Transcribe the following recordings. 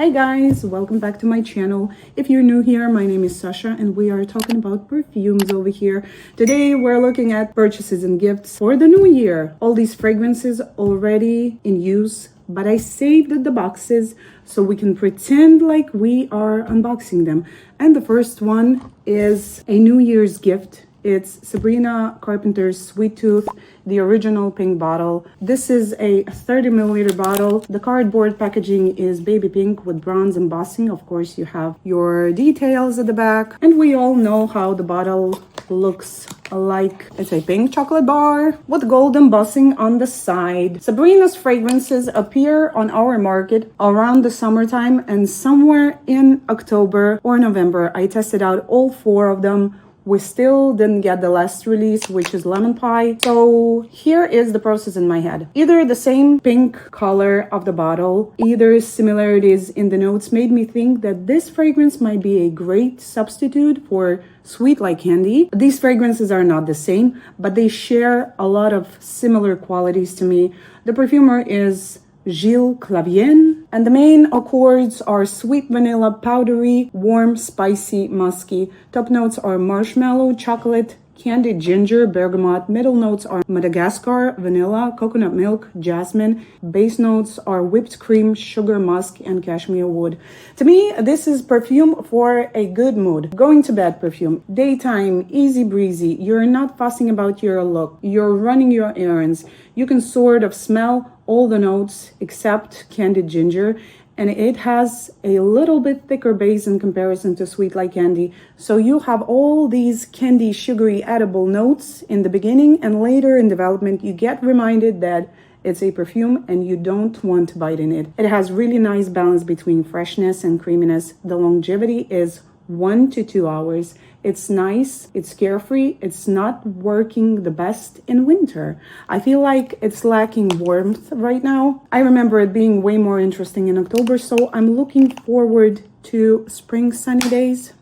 Hey guys, welcome back to my channel. If you're new here, my name is Sasha and we are talking about perfumes over here. Today we're looking at purchases and gifts for the new year. All these fragrances already in use, but I saved the boxes so we can pretend like we are unboxing them. And the first one is a New Year's gift. It's Sabrina Carpenter's Sweet Tooth, the original pink bottle. This is a 30 milliliter bottle. The cardboard packaging is baby pink with bronze embossing. Of course, you have your details at the back. And we all know how the bottle looks like. It's a pink chocolate bar with gold embossing on the side. Sabrina's fragrances appear on our market around the summertime and somewhere in October or November. I tested out all four of them. We still didn't get the last release, which is lemon pie. So here is the process in my head. Either the same pink color of the bottle, either similarities in the notes made me think that this fragrance might be a great substitute for Sweet Like Candy. These fragrances are not the same, but they share a lot of similar qualities to me. The perfumer is Gilles Clavienne, and the main accords are sweet vanilla, powdery, warm, spicy, musky. Top notes are marshmallow, chocolate, candied ginger, bergamot. Middle notes are Madagascar, vanilla, coconut milk, jasmine. Base notes are whipped cream, sugar, musk, and cashmere wood. To me, this is perfume for a good mood. Going to bed perfume. Daytime, easy breezy. You're not fussing about your look. You're running your errands. You can sort of smell all the notes except candied ginger, and it has a little bit thicker base in comparison to Sweet Like Candy. So you have all these candy, sugary, edible notes in the beginning, and later in development you get reminded that it's a perfume and you don't want to bite in it. It has really nice balance between freshness and creaminess. The longevity is 1 to 2 hours. It's nice, it's carefree, it's not working the best in winter. I feel like it's lacking warmth right now. I remember it being way more interesting in October, so I'm looking forward to spring sunny days.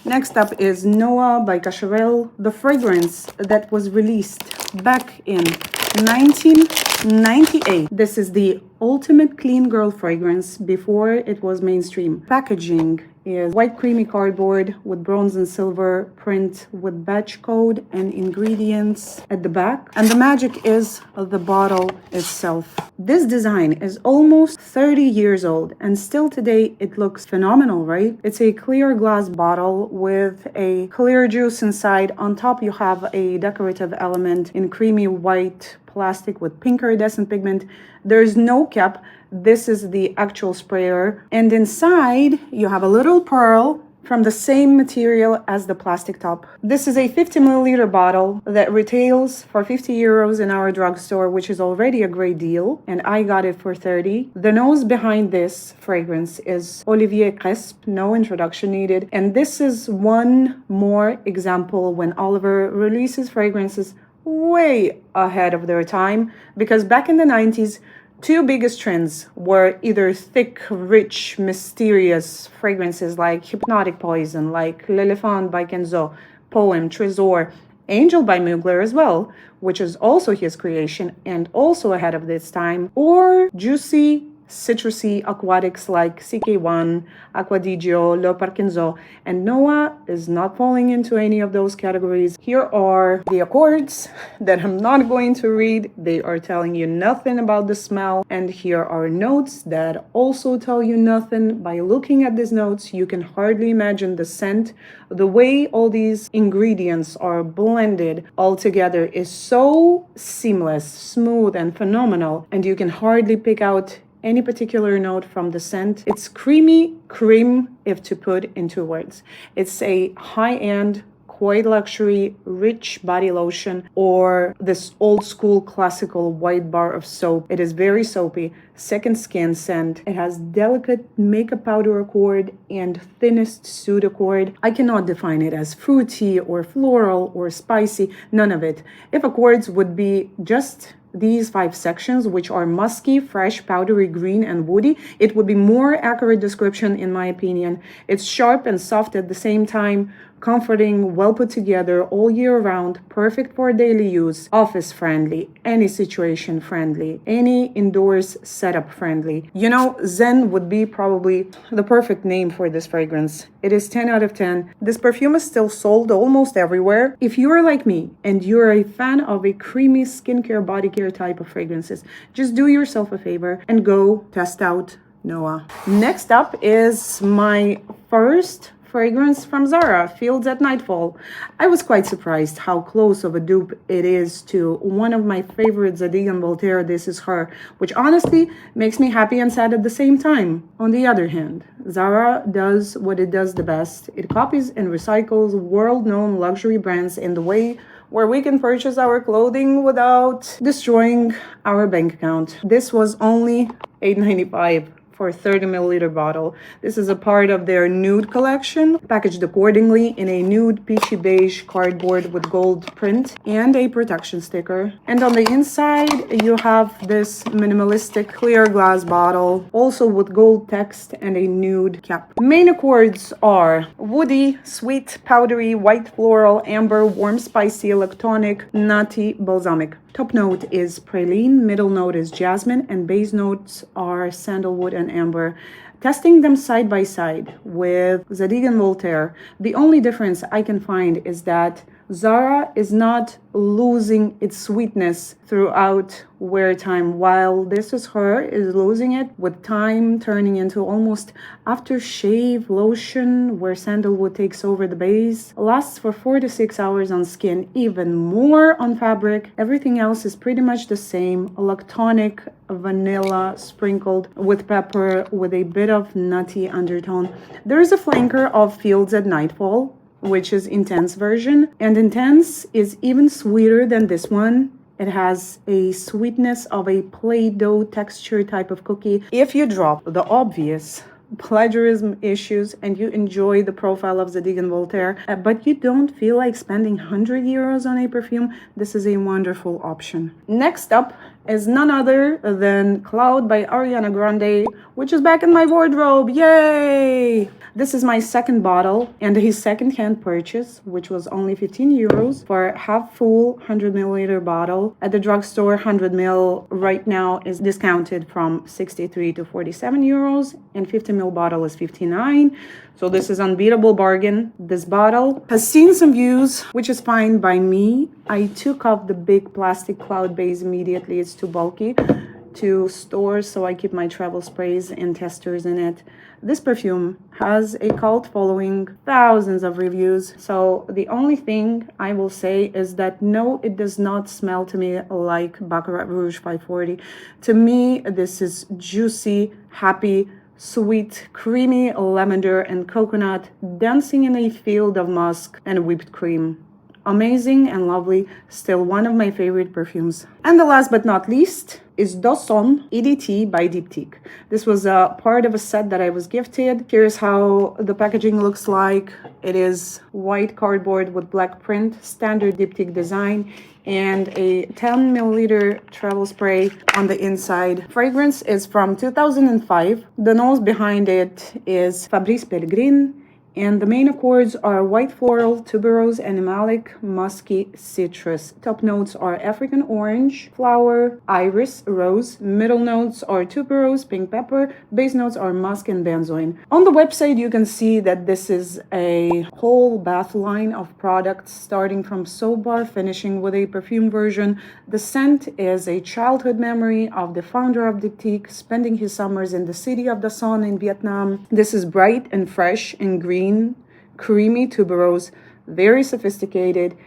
Next up is Noa by Cacharel, the fragrance that was released back in 1998. This is the ultimate clean girl fragrance before it was mainstream. Packaging is white creamy cardboard with bronze and silver print with batch code and ingredients at the back. And the magic is the bottle itself. This design is almost 30 years old and still today it looks phenomenal, right? It's a clear glass bottle with a clear juice inside. On top you have a decorative element in creamy white plastic with pink iridescent pigment. There's no cap. This is the actual sprayer. And inside you have a little pearl from the same material as the plastic top. This is a 50 milliliter bottle that retails for 50 euros in our drugstore, which is already a great deal. And I got it for 30. The nose behind this fragrance is Olivier Cresp, no introduction needed. And this is one more example when Oliver releases fragrances way ahead of their time, because back in the 90s, two biggest trends were either thick, rich, mysterious fragrances like Hypnotic Poison, like L'Elephant by Kenzo, Poem, Trésor, Angel by Mugler as well, which is also his creation and also ahead of this time, or juicy, citrusy aquatics like CK1, Acqua di Gio, Lo Parkenzo, and Noa is not falling into any of those categories. Here are the accords that I'm not going to read. They are telling you nothing about the smell. And here are notes that also tell you nothing. By looking at these notes, you can hardly imagine the scent. The way all these ingredients are blended all together is so seamless, smooth, and phenomenal. And you can hardly pick out any particular note from the scent. It's creamy cream, if to put into words. It's a high-end, quite luxury, rich body lotion, or this old school classical white bar of soap. It is very soapy, second skin scent. It has delicate makeup powder accord and thinnest soude accord. I cannot define it as fruity or floral or spicy, none of it. If accords would be just these 5 sections, which are musky, fresh, powdery, green, and woody, it would be more accurate description in my opinion. It's sharp and soft at the same time, comforting, well put together all year round, perfect for daily use, office friendly, any situation friendly, any indoors setup friendly. You know, Zen would be probably the perfect name for this fragrance. It is 10 out of 10. This perfume is still sold almost everywhere. If you are like me and you're a fan of a creamy skincare, body care type of fragrances, just do yourself a favor and go test out Noa. Next up is my first fragrance from Zara, Fields at Nightfall. I was quite surprised how close of a dupe it is to one of my favorite Zadig and Voltaire, This Is Her, which honestly makes me happy and sad at the same time. On the other hand, Zara does what it does the best. It copies and recycles world-known luxury brands in the way where we can purchase our clothing without destroying our bank account. This was only $8.95 for a 30 milliliter bottle. This is a part of their nude collection, packaged accordingly in a nude peachy beige cardboard with gold print and a protection sticker. And on the inside, you have this minimalistic clear glass bottle, also with gold text and a nude cap. Main accords are woody, sweet, powdery, white floral, amber, warm, spicy, electronic, nutty, balsamic. Top note is praline, middle note is jasmine, and base notes are sandalwood and amber. Testing them side by side with Zadig and Voltaire, the only difference I can find is that Zara is not losing its sweetness throughout wear time, while This Is Her is losing it with time, turning into almost aftershave lotion where sandalwood takes over the base. Lasts for 4 to 6 hours on skin, even more on fabric. Everything else is pretty much the same. Lactonic, vanilla, sprinkled with pepper, with a bit of nutty undertone. There is a flanker of Fields at Nightfall, which is Intense version, and Intense is even sweeter than this one. It has a sweetness of a Play-Doh texture type of cookie. If you drop the obvious plagiarism issues and you enjoy the profile of Zadig and Voltaire, but you don't feel like spending 100 euros on a perfume, this is a wonderful option. Next up is none other than Cloud by Ariana Grande, which is back in my wardrobe. Yay! This is my second bottle and a second-hand purchase, which was only 15 euros for half full 100 milliliter bottle. At the drugstore, 100 ml right now is discounted from 63 to 47 euros, and 50 ml bottle is 59. So this is unbeatable bargain. This bottle has seen some views, which is fine by me. I took off the big plastic cloud base immediately. It's too bulky to store, so I keep my travel sprays and testers in it. This perfume has a cult following, thousands of reviews. So the only thing I will say is that no, it does not smell to me like Baccarat Rouge 540. To me, this is juicy, happy, sweet, creamy lavender and coconut dancing in a field of musk and whipped cream. Amazing and lovely, still one of my favorite perfumes. And the last but not least is Son EDT by Dyptique. This was a part of a set that I was gifted. Here's how the packaging looks like. It is white cardboard with black print, standard Dyptique design, and a 10 milliliter travel spray on the inside. Fragrance is from 2005. The nose behind it is Fabrice Pellegrin. And the main accords are white floral, tuberose, animalic, musky, citrus. Top notes are African orange, flower, iris, rose. Middle notes are tuberose, pink pepper. Base notes are musk and benzoin. On the website, you can see that this is a whole bath line of products, starting from soap bar, finishing with a perfume version. The scent is a childhood memory of the founder of Dyptique, spending his summers in the city of the sun in Vietnam. This is bright and fresh and green, creamy tuberose, very sophisticated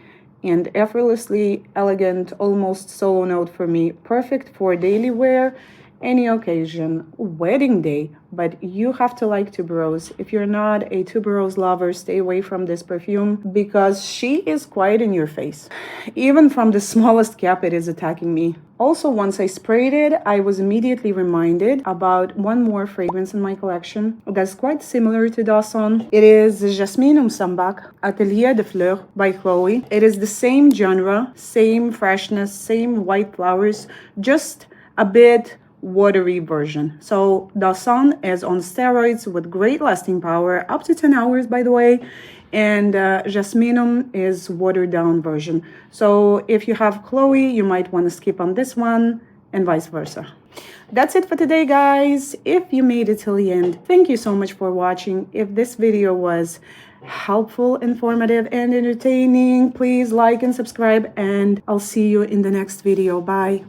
and effortlessly elegant, almost solo note for me. Perfect for daily wear, any occasion, wedding day, but you have to like tuberose. If you're not a tuberose lover, stay away from this perfume because she is quite in your face. Even from the smallest cap, it is attacking me. Also, once I sprayed it, I was immediately reminded about one more fragrance in my collection that's quite similar to Son. It is Jasmine Sambac Atelier de Fleurs by Chloe. It is the same genre, same freshness, same white flowers, just a bit watery version. So Son is on steroids with great lasting power, up to 10 hours by the way, and Jasminum is watered down version. So if you have Chloe, you might want to skip on this one, and vice versa. That's it for today, guys. If you made it till the end, thank you so much for watching. If this video was helpful, informative, and entertaining, please like and subscribe, and I'll see you in the next video. Bye.